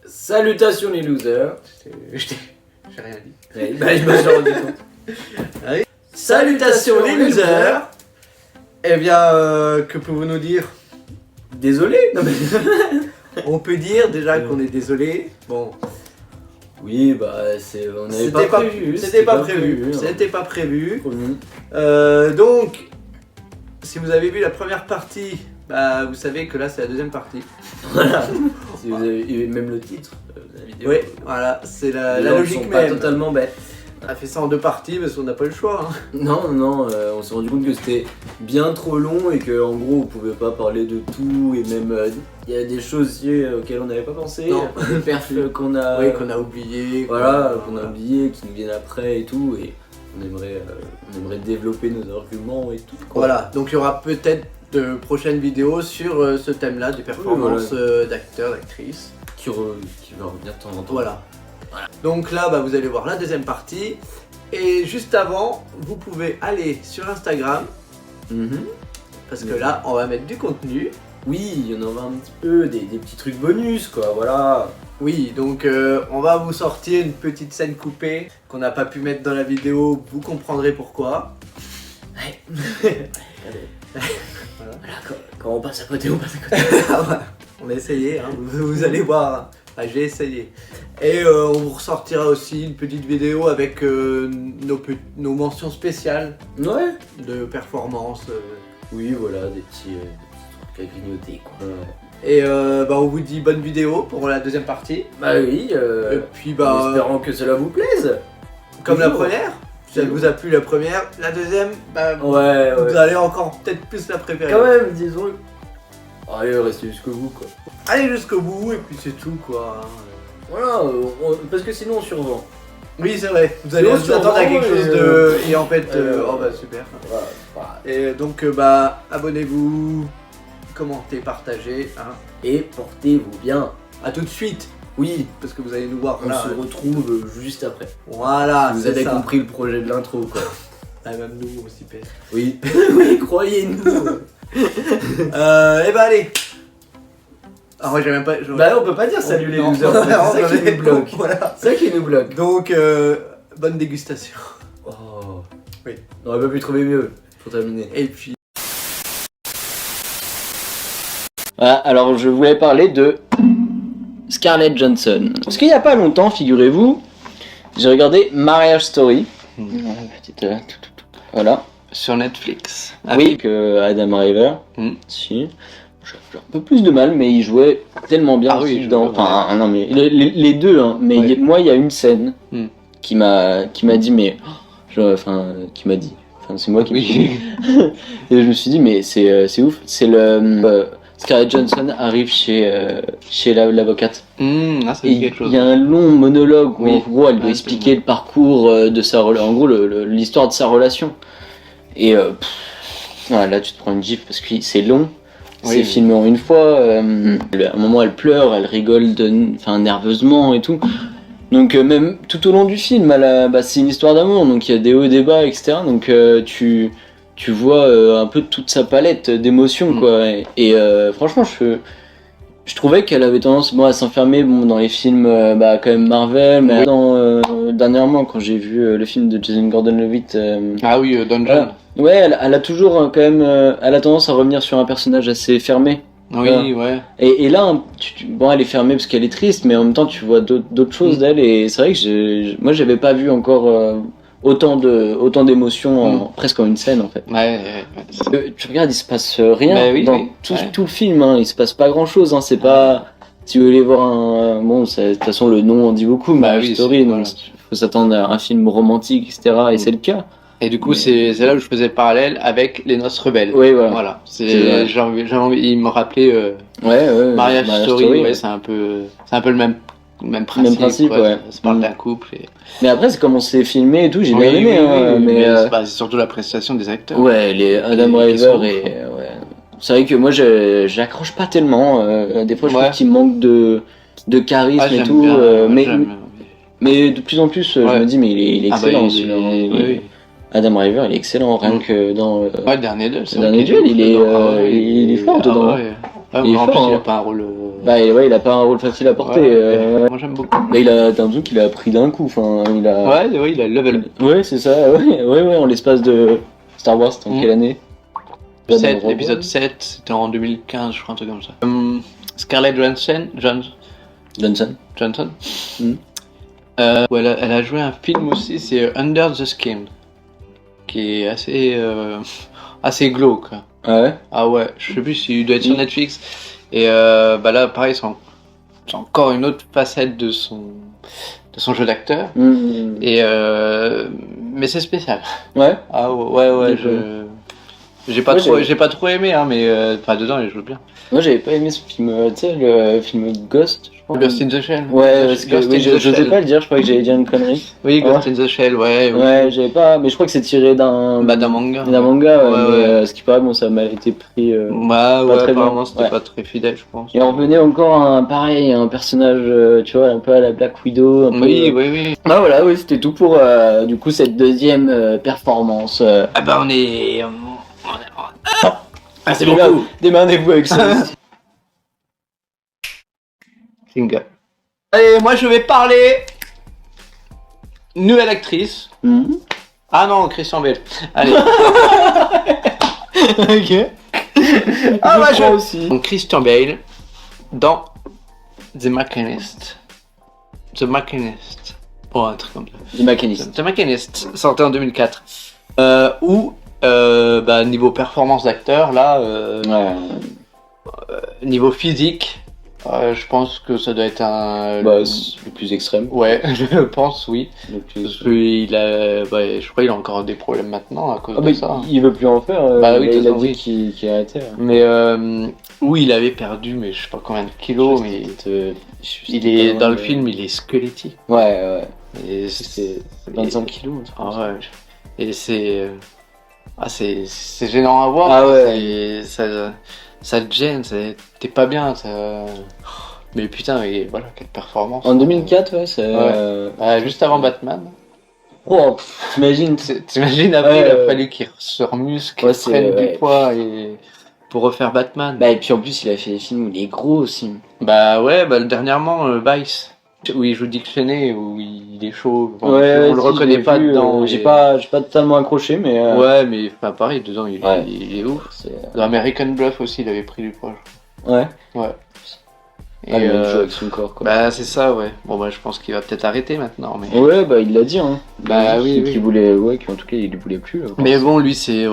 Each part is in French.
Salutations les losers. J'ai rien dit. Ouais, bah, je me suis rendu compte. Oui. Salutations les losers. Eh bien, que pouvez-vous nous dire? Désolé. Non, mais... On peut dire déjà qu'on est désolé. Bon. Oui, bah on n'avait pas prévu. C'était pas prévu. Hein. C'était pas prévu. Mmh. Donc, si vous avez vu la première partie, bah vous savez que là c'est la deuxième partie. Voilà. Si vous avez eu même le titre de la vidéo. Oui, voilà, c'est la gens logique sont pas même. totalement bêtes. On a fait ça en deux parties parce qu'on n'a pas eu le choix. Hein. Non, on s'est rendu compte que c'était bien trop long et que en gros on pouvait pas parler de tout et même il y a des choses aussi auxquelles on n'avait pas pensé, Non. des perfs qu'on a, Oui, qu'on a oublié. voilà, qu'on a oublié, qui nous viennent après et tout, et on aimerait développer nos arguments et tout. Quoi. Voilà, donc il y aura peut-être de prochaines vidéos sur ce thème-là, des performances d'acteurs, d'actrices. Qui va revenir de temps en temps. Voilà. Donc là, bah, vous allez voir la deuxième partie. Et juste avant, vous pouvez aller sur Instagram. Parce que là, on va mettre du contenu. Oui, il y en aura un petit peu, des petits trucs bonus, quoi, voilà. Oui, donc on va vous sortir une petite scène coupée qu'on n'a pas pu mettre dans la vidéo. Vous comprendrez pourquoi. Ouais. Voilà. Quand on passe à côté, on passe à côté. On a essayé, hein, vous allez voir. Ah, j'ai essayé. Et on vous ressortira aussi une petite vidéo avec nos mentions spéciales Ouais. de performance. Oui, voilà, des petits trucs à grignoter, quoi. Et bah, on vous dit bonne vidéo pour la deuxième partie. Bah oui, Et puis bah, en espérant que cela vous plaise. comme la Toujours. première, si elle vous a plu la première, la deuxième, bah, Ouais. vous allez encore peut-être plus la préférer. Quand même, disons. Allez, restez jusqu'au bout, quoi. Allez jusqu'au bout et puis c'est tout quoi. Voilà, parce que sinon on survend. Oui c'est vrai, vous allez Sinon, vous attendre à quelque chose de... Et en fait, oh bah super. Voilà. Et donc bah abonnez-vous, commentez, partagez. Hein. Et portez-vous bien. A tout de suite, Oui, parce que vous allez nous voir on là. se retrouve juste après. Voilà, Vous c'est avez ça. compris le projet de l'intro, quoi. Ah, même nous aussi pèse. Oui, oui, croyez-nous. Et bah allez. Ah moi j'ai même pas... Bah on peut pas dire salut les Non. losers, c'est ça qui nous bloque. Voilà. C'est ça qui nous bloque. Donc bonne dégustation. Oh. Oui. On aurait pas pu trouver mieux pour terminer. Et puis... Voilà, alors je voulais parler de Scarlett Johansson. Parce qu'il y a pas longtemps, figurez-vous, j'ai regardé Marriage Story. Voilà. Sur Netflix. Oui, que Adam Driver. Mm. Si. J'ai un peu plus de mal, mais il jouait tellement bien Ah aussi oui, dedans. je Enfin, non, mais les deux, hein. Mais Ouais. moi, il y a une scène Mm. qui m'a dit, mais. Qui m'a dit. Enfin, c'est moi qui Oui. Et je me suis dit, mais c'est ouf. C'est le. Scarlett Johansson arrive chez l'avocate. Ça Et dit quelque chose. il y a un long monologue où Oui. en gros elle doit Ah, expliquer le parcours de sa relation, en gros l'histoire de sa relation. Et voilà, là tu te prends une gifle parce que c'est long, c'est Oui. filmé en une fois. À un moment elle pleure, elle rigole nerveusement et tout. Donc même tout au long du film, c'est une histoire d'amour, donc il y a des hauts et des bas, etc. Donc tu vois un peu toute sa palette d'émotions, quoi. Et franchement, je trouvais qu'elle avait tendance à s'enfermer dans les films quand même Marvel, mais dernièrement quand j'ai vu le film de Jason Gordon-Levitt, Ah oui, Dungeon. voilà. Ouais, elle a toujours quand même, elle a tendance à revenir sur un personnage assez fermé. Oui, ouais. Et là, bon, elle est fermée parce qu'elle est triste, mais en même temps, tu vois d'autres choses d'elle, et c'est vrai que moi, j'avais pas vu encore autant d'émotions presque en une scène, en fait. Ouais. Tu regardes, il se passe rien Bah oui, dans oui. tout le film, hein, il se passe pas grand chose, hein, c'est pas. Si vous voulez voir un. Bon, de toute façon, le nom en dit beaucoup, mais oui, Story, donc voilà. faut s'attendre à un film romantique, etc., et c'est le cas. Et du coup, c'est là où je faisais le parallèle avec Les Noces Rebelles. Oui, voilà. Voilà. C'est vrai. J'ai envie, il me rappelait Ouais. Mariage Story. ouais. C'est un peu le même principe. Quoi. Ouais. Ça parle d'un couple. Et... Mais après, c'est comment c'est filmé et tout, j'ai bien aimé. mais c'est surtout la prestation des acteurs. Ouais, les Adam qui Driver sont et. Ouais. C'est vrai que moi, j'accroche pas tellement. Des fois, je trouve Ouais. qu'il manque de charisme et j'aime tout. bien, mais de plus en plus, je me dis, mais il est excellent. celui-là. oui. Adam Driver, il est excellent, rien que dans. Ouais, Dernier Duel. Le Dernier Duel, il est fort dedans. Ouais, Il est en fort, plus, il a hein. pas un rôle. Bah ouais, il a pas un rôle facile à porter. Ouais, moi j'aime beaucoup. Bah, t'as l'impression qu'il a appris d'un coup. Enfin, il a. Ouais, il a level up. Ouais, c'est ça. Ouais, en l'espace de Star Wars, c'était en quelle année? L'épisode 7, c'était en 2015, je crois, un truc comme ça. Scarlett Johansson. Johnson. Où elle a joué un film aussi, c'est Under the Skin, qui est assez glauque. Ah ouais. Ah ouais, je sais plus s'il doit être sur Netflix. Et bah là, pareil, c'est encore une autre facette de son jeu d'acteur. Et mais c'est spécial. Ouais. Ah ouais, j'ai pas trop aimé, hein, mais enfin dedans il joue bien. Moi j'avais pas aimé ce film, tu sais, le film Ghost, je crois. Ghost in the Shell. Ouais, parce que je sais pas le dire, je crois que j'allais dire une connerie. Oui, Ghost in the Shell, ouais. Ouais, j'avais pas, mais je crois que c'est tiré d'un manga. D'un manga, Ouais. mais ce qui paraît, bon, ça m'a été pris. Bah pas ouais, très apparemment bien. c'était Ouais. pas très fidèle, je pense. Et on revenait encore à un personnage, tu vois, un peu à la Black Widow. Un peu, Oui. Bah voilà, oui, c'était tout pour du coup cette deuxième performance. Ah bah on est... Ah, c'est beaucoup. Démerdez-vous avec ça. Single. Allez, moi je vais parler... Nouvelle actrice. Ah non, Christian Bale. Allez. Ok. Ah bah je aussi. Donc Christian Bale dans The Machinist. Oh, un truc comme ça. The Machinist. The Machinist, sorti en 2004. Où, bah, niveau performance d'acteur, là, Ouais. niveau physique, je pense que ça doit être Bah, c'est le plus extrême. Ouais, je pense, oui. Le plus Parce que je crois qu'il a encore des problèmes maintenant à cause Ah de bah, ça. il veut plus en faire. Bah oui, de toute il a façon, dit oui. qu'il arrêtait. Mais où il avait perdu, mais je sais pas combien de kilos, mais il est dans le film, il est squelettique. Ouais. Et C'est 25 kilos. Ah ouais. Et c'est c'est gênant à voir. Ah ouais. Ça te gêne, t'es pas bien. Mais putain, et voilà, quelle performance. En 2004, ouais, c'est. Juste avant Batman. Oh, t'imagines. T'imagines après, Ouais, il a fallu qu'il se remuscle, Ouais, qu'il prenne ouais. du poids pour refaire Batman. Bah, et puis en plus, il a fait des films où il est gros aussi. Bah ouais, dernièrement, Vice, où il joue Dick Cheney, où il est chaud. Enfin, on le si, reconnaît je l'ai pas vu, dedans. J'ai pas totalement accroché, mais. Ouais, mais enfin, pareil, dedans, il est ouf. C'est. Dans American Bluff aussi, il avait pris du poids. Ouais. Et Ah, mais il joue avec son corps, quoi. bah c'est ça, ouais. Bon bah je pense qu'il va peut-être arrêter maintenant, mais. Ouais, bah, il l'a dit, hein. Bah oui, oui. Qu'il voulait. Ouais, qu'en tout cas, il voulait plus. Là, Mais bon, lui c'est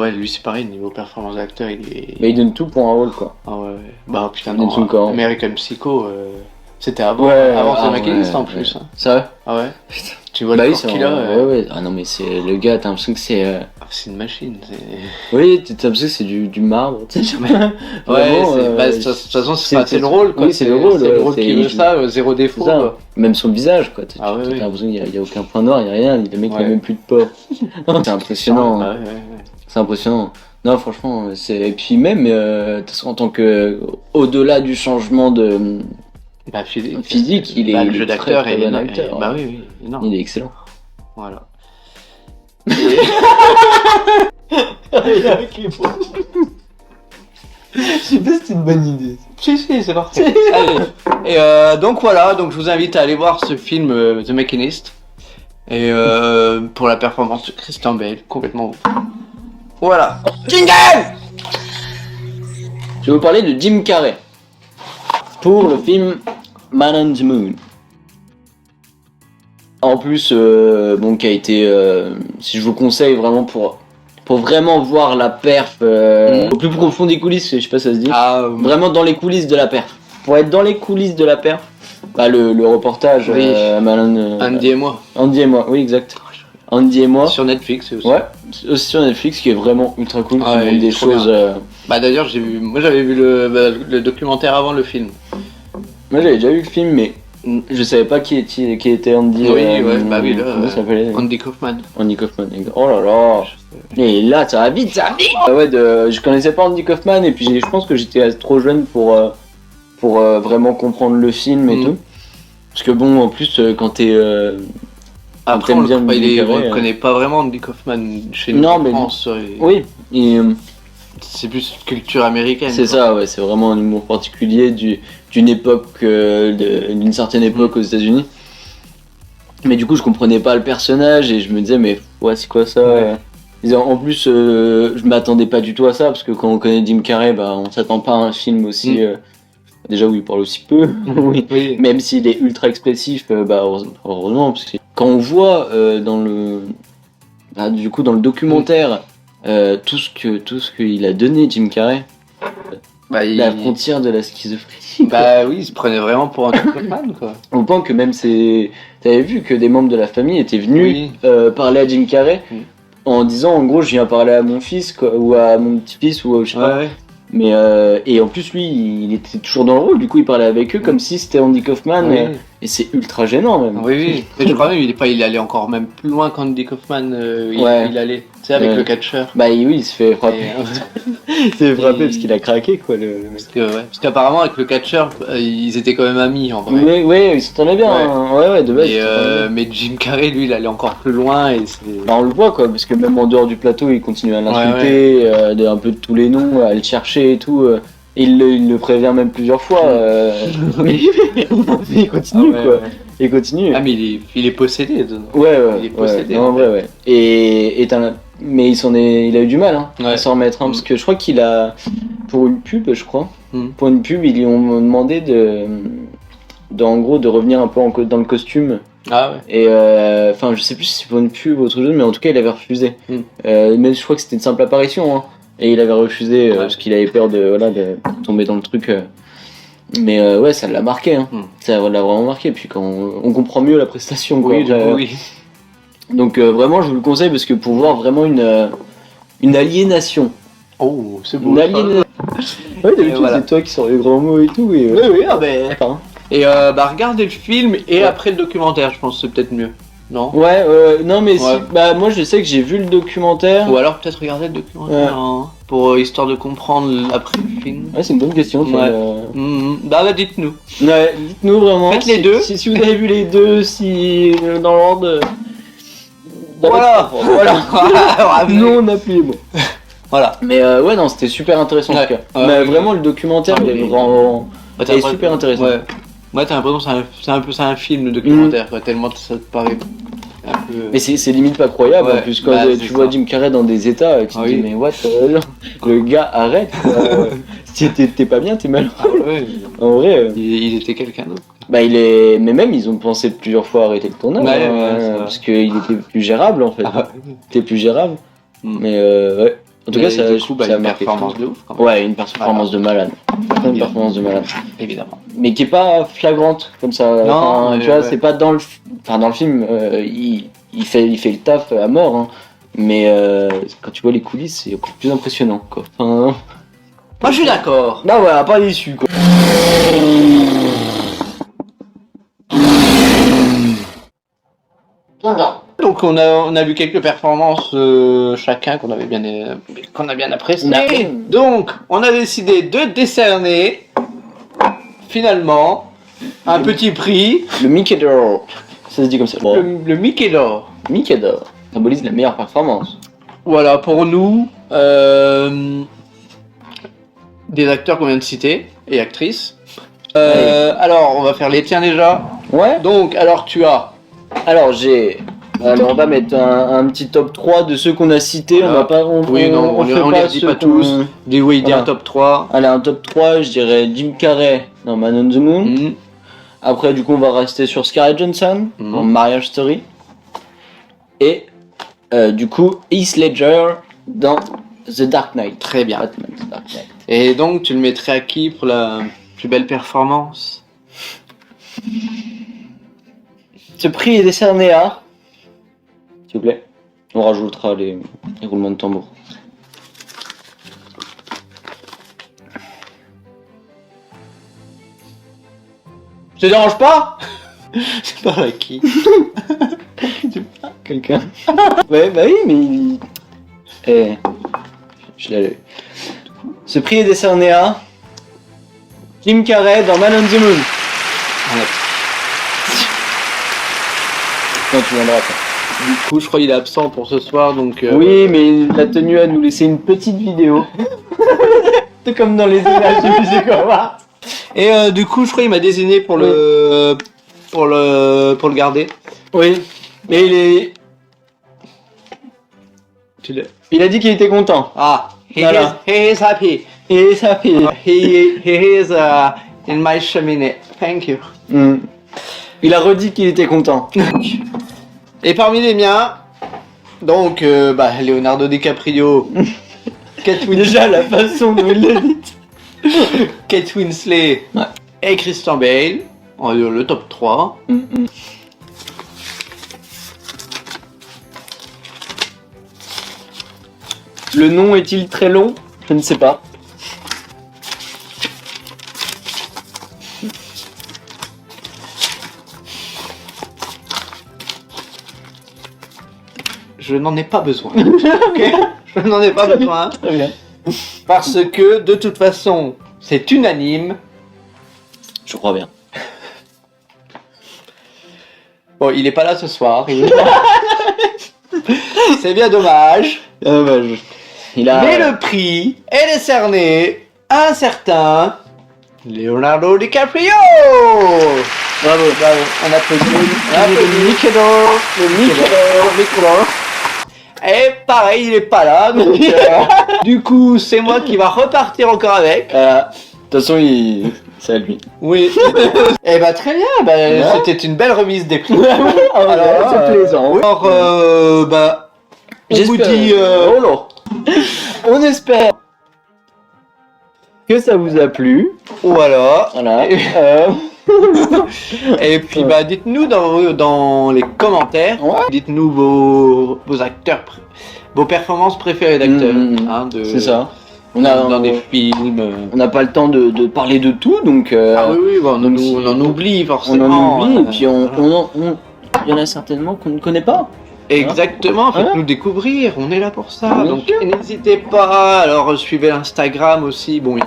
pareil, niveau performance d'acteur, il est. Mais il donne tout pour un rôle, quoi. Ah ouais. Bah putain, Il donne son corps. American Psycho, c'était avant The Machinist en plus. Hein. C'est vrai? Ah ouais. Tu vois Bah le oui, corps c'est qu'il a. ouais. Ah non, mais c'est le gars, t'as l'impression que c'est. C'est une machine. Oui, t'as l'impression que c'est du marbre, tu sais. Ouais, Vraiment, de toute façon, c'est le rôle, quoi. Oui, c'est le rôle. C'est le rôle c'est- qui veut ça, zéro défaut. C'est ça. Quoi. Même son visage, quoi. T'as Ah ouais, ouais. l'impression qu'il n'y a aucun point noir, il n'y a rien. Le mec, il a Ouais. même plus de pores. C'est impressionnant. Ah ouais. C'est impressionnant. Non, franchement, c'est. Et puis même, de toute façon, en tant que. Au-delà du changement de. Bah, Physique, il est. Bah, le il est jeu très, d'acteur très est bon acteur. Bah oui, énorme. Il est excellent. Voilà. Je sais pas si c'est une bonne idée. Si, c'est parfait. Allez. Et donc voilà, donc je vous invite à aller voir ce film The Machinist. Et pour la performance de Christian Bale, complètement ouf. Voilà. Jingle. Je vais vous parler de Jim Carrey. Pour le film Man on the Moon. En plus, bon, qui a été, si je vous conseille vraiment pour vraiment voir la perf au plus profond des coulisses, je sais pas si ça se dit. Ah, Vraiment dans les coulisses de la perf. Pour être dans les coulisses de la perf, bah le reportage Oui. Andy et moi. et moi, oui exact. Andy et moi. Sur Netflix aussi. Ouais, aussi sur Netflix qui est vraiment ultra cool, qui Ah ouais, montre des trop choses. Bah d'ailleurs, moi j'avais vu le documentaire avant le film. Moi j'avais déjà vu le film, mais je savais pas qui était Andy. Oui, bah oui, là. Comment ça s'appelait Andy Kaufman. Andy Kaufman. Oh là là. Et là, ça va vite, ça va vite. Ah ouais, je connaissais pas Andy Kaufman et puis je pense que j'étais trop jeune pour vraiment comprendre le film et tout. Parce que bon, en plus, quand t'es Après, t'aimes on bien le le Jim Carrey, connaît pas vraiment Andy Kaufman chez nous Non, en mais France. oui. Et c'est plus culture américaine. C'est quoi. ça, ouais, c'est vraiment un humour particulier d'une époque, d'une certaine époque aux États-Unis. Mais du coup, je comprenais pas le personnage et je me disais, mais ouais, c'est quoi ça Ouais. En plus, je m'attendais pas du tout à ça parce que quand on connaît Jim Carrey, bah, on s'attend pas à un film aussi. Déjà, où il parle aussi peu, oui. Oui. Même s'il est ultra expressif, bah, heureusement, parce que quand on voit du coup, dans le documentaire tout ce qu'il a donné, Jim Carrey, Bah, la frontière de la schizophrénie. quoi. Bah oui, il se prenait vraiment pour un toxicomane, quoi. Au point que même t'avais vu que des membres de la famille étaient venus Oui. parler à Jim Carrey Mm. en disant en gros je viens parler à mon fils quoi, ou à mon petit-fils ou je sais pas. Ouais. Mais et en plus lui il était toujours dans le rôle, du coup il parlait avec eux comme si c'était Andy Kaufman Oui. et c'est ultra gênant même. Oui, oui. Mais je crois même il allait encore même plus loin qu'Andy Kaufman. Ouais. Il allait, tu sais, avec Ouais. le catcheur. Bah oui il se fait frapper, Et, il se fait frapper Et- parce qu'il a craqué quoi le mec. parce qu'apparemment avec le catcheur, ils étaient quand même amis en vrai. Oui, il s'entendait bien, Ouais. hein. Ouais, de base. Et, il s'entendait bien. mais Jim Carrey, lui, il allait encore plus loin et c'est. Bah, on le voit quoi, parce que même en dehors du plateau, il continue à l'insulter, un peu de tous les noms, à le chercher et tout. Et il le prévient même plusieurs fois. Mais il continue Ah ouais, quoi. ouais. Il continue. Ah mais il est possédé. Ouais, il est possédé, Non, en en vrai, ouais. Mais il a eu du mal à Ouais. s'en remettre, parce que je crois qu'il a, pour une pub, Mm. pour une pub, ils lui ont demandé en gros, de revenir un peu dans le costume. Ah ouais. Et enfin, je sais plus si c'est pour une pub ou autre chose, mais en tout cas, il avait refusé. Mm. Mais je crois que c'était une simple apparition, hein. Et il avait refusé Ouais. parce qu'il avait peur de tomber dans le truc. Mais ouais, ça l'a marqué, hein. Mm. Ça l'a vraiment marqué. Puis quand on comprend mieux la prestation, quoi. Oui, du Après, coup, oui. Donc vraiment, je vous le conseille parce que pour voir vraiment une aliénation. Oh, c'est beau. Une ça. aliénation. Ouais, d'habitude, voilà. c'est toi qui sors les grands mots et tout. Et, Oui, oui, ah ben. enfin, Et bah regardez le film et Ouais. après le documentaire, je pense que c'est peut-être mieux. Non? non mais Ouais. bah moi je sais que j'ai vu le documentaire. Ou alors peut-être regarder le documentaire hein, pour histoire de comprendre après le film. Ouais, c'est une bonne question. ça, Ouais. Bah dites-nous. Ouais, dites-nous vraiment. Faites les si- deux. Si vous avez vu les deux, si dans l'ordre. Voilà. Voilà. Non, on a plus les mots. Voilà. Mais ouais, non, c'était super intéressant en Ouais. tout cas. Ouais, Mais oui. vraiment, le documentaire, Ah, il est oui. vraiment. Bah, Il est super intéressant. Ouais. Ouais, t'as l'impression que c'est un film, le documentaire, quoi, tellement ça te paraît un peu. Mais c'est limite pas croyable Ouais, en plus quand bah, tu c'est vois ça. Jim Carrey dans des états, tu te Ah dis oui. mais what le gars arrête si t'es pas bien, t'es malheureux. Ah ouais, En vrai, il était quelqu'un d'autre. bah il est. Mais même ils ont pensé plusieurs fois arrêter le tournage, Ouais, hein, ouais, c'est vrai. parce qu'il était plus gérable en fait. Ah, Il était plus gérable. Mm. Mais ouais. En tout cas, ça, du coup, bah, ça a une marqué. performance de ouf, quand même. Ouais, une performance de malade. Une performance de malade. Évidemment. Mais qui est pas flagrante comme ça. Non, Enfin, mais tu vois, ouais. c'est pas dans le. Enfin, dans le film, il fait le taf à mort, hein. Mais quand tu vois les coulisses, c'est encore plus impressionnant, quoi. Enfin, Moi, je suis d'accord. non, ouais, pas déçu, quoi. Donc on a vu quelques performances chacun qu'on a bien apprécié. Ouais. Donc on a décidé de décerner finalement un petit prix, Le Mickey d'or. Ça se dit comme ça. Bon. le Mickey d'or. Mickey d'or symbolise la meilleure performance. Voilà pour nous des acteurs qu'on vient de citer et actrices. Alors on va faire les tiens déjà. Ouais. Donc alors tu as Alors on va mettre un petit top 3 de ceux qu'on a cités. On Voilà. va pas. Oui, non, on fait les redit ceux pas qu'on- tous. des oui, Voilà. un top 3. Allez, un top 3, je dirais Jim Carrey dans Man on the Moon. Mhm. Après, du coup, on va rester sur Scarlett Johansson Mhm. dans Marriage Story. Et du coup, Heath Ledger dans The Dark Knight. Très bien. Batman, The Dark Knight. Et donc, tu le mettrais à qui pour la plus belle performance? Ce prix est décerné à. S'il vous plaît. On rajoutera les roulements de tambour. Ça te dérange pas? C'est par à qui? Quelqu'un. Ouais, bah oui, mais il. Je l'ai. Ce prix est décerné à. Jim Carrey dans Man on the Moon. Non, tu viendras après. Du coup, je crois qu'il est absent pour ce soir, donc... Oui, mais il a tenu à nous laisser une petite vidéo. C'est comme dans les images de Music Awards. Et du coup, je crois qu'il m'a désigné pour le... Pour le garder. Oui, mais il a dit qu'il était content. Ah, Voilà. he is happy. Et ça fait... He is in my cheminée. Thank you. Il a redit qu'il était content. Et parmi les miens, donc, Leonardo DiCaprio, Kate Winslet, Déjà, la façon dont il l'a dit. Kate Winslet Ouais. et Christian Bale, on va dire le top 3. Le nom est-il très long? Je ne sais pas. Je n'en ai pas besoin. Ok, je n'en ai pas besoin. Très bien. Parce que, de toute façon, c'est unanime. Je crois bien. Bon, il est pas là ce soir. C'est bien dommage. Dommage. Il a... Mais le prix est décerné à un certain Leonardo DiCaprio. Bravo. Bravo, on applaudit. On applaudit. Le Nicolas. Et pareil, il est pas là, donc du coup, c'est moi qui va repartir encore avec. De toute façon, c'est à lui. Oui. Et bah très bien, c'était une belle remise des prix. Alors, c'est plaisant. oui. Alors, on vous dit... Oh là. On espère que ça vous a plu. Voilà. Voilà. Et puis dites-nous dans les commentaires, Ouais. dites-nous vos acteurs, vos performances préférées d'acteurs. C'est ça. Dans des films. On n'a pas le temps de parler de tout, donc... Ah oui, on en oublie on forcément. en oublie, et puis il y en a certainement qu'on ne connaît pas. Exactement, Voilà. faites-nous découvrir, on est là pour ça. Bien Donc sûr. n'hésitez pas, alors suivez l'Instagram aussi. Bon, il n'y a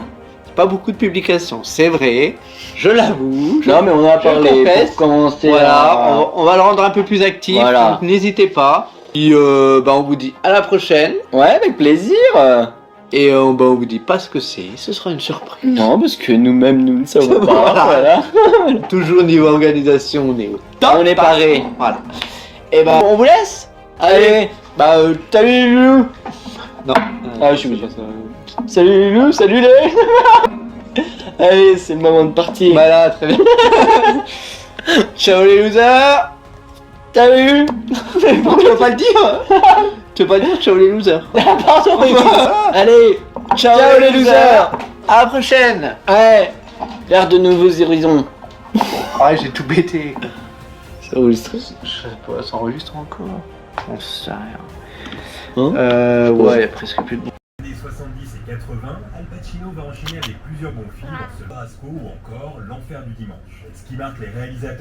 pas beaucoup de publications, c'est vrai, je l'avoue. Non, mais on en a je parlé confesse. pour commencer. Voilà, on va le rendre un peu plus actif, Voilà. donc n'hésitez pas. Et on vous dit à la prochaine. Ouais, avec plaisir. Et on vous dit pas ce que c'est, ce sera une surprise. Non, parce que nous-mêmes, nous ne savons pas. Voilà. Voilà. Toujours niveau organisation, on est au top. On est paré. Voilà. Et on vous laisse. Allez, salut les loulous. Non. Ah, je suis obligé. Salut les loulous, salut les... Allez, c'est le moment de partir. Voilà, très bien. Ciao les losers. Salut. Tu vas pas le dire. Tu vas pas le dire ciao les losers. Pardon, allez, ciao les losers. À la prochaine. Ouais, vers de nouveaux horizons. Ah, j'ai tout bêté. C'est enregistré. Je sais pas, ça enregistre encore. On sait rien. Hein Ouais, y a presque plus de bon. Années 70 et 80, Al Pacino va enchaîner avec plusieurs bons films, comme ce Barrasco ou encore L'Enfer du Dimanche. Ce qui marque les réalisateurs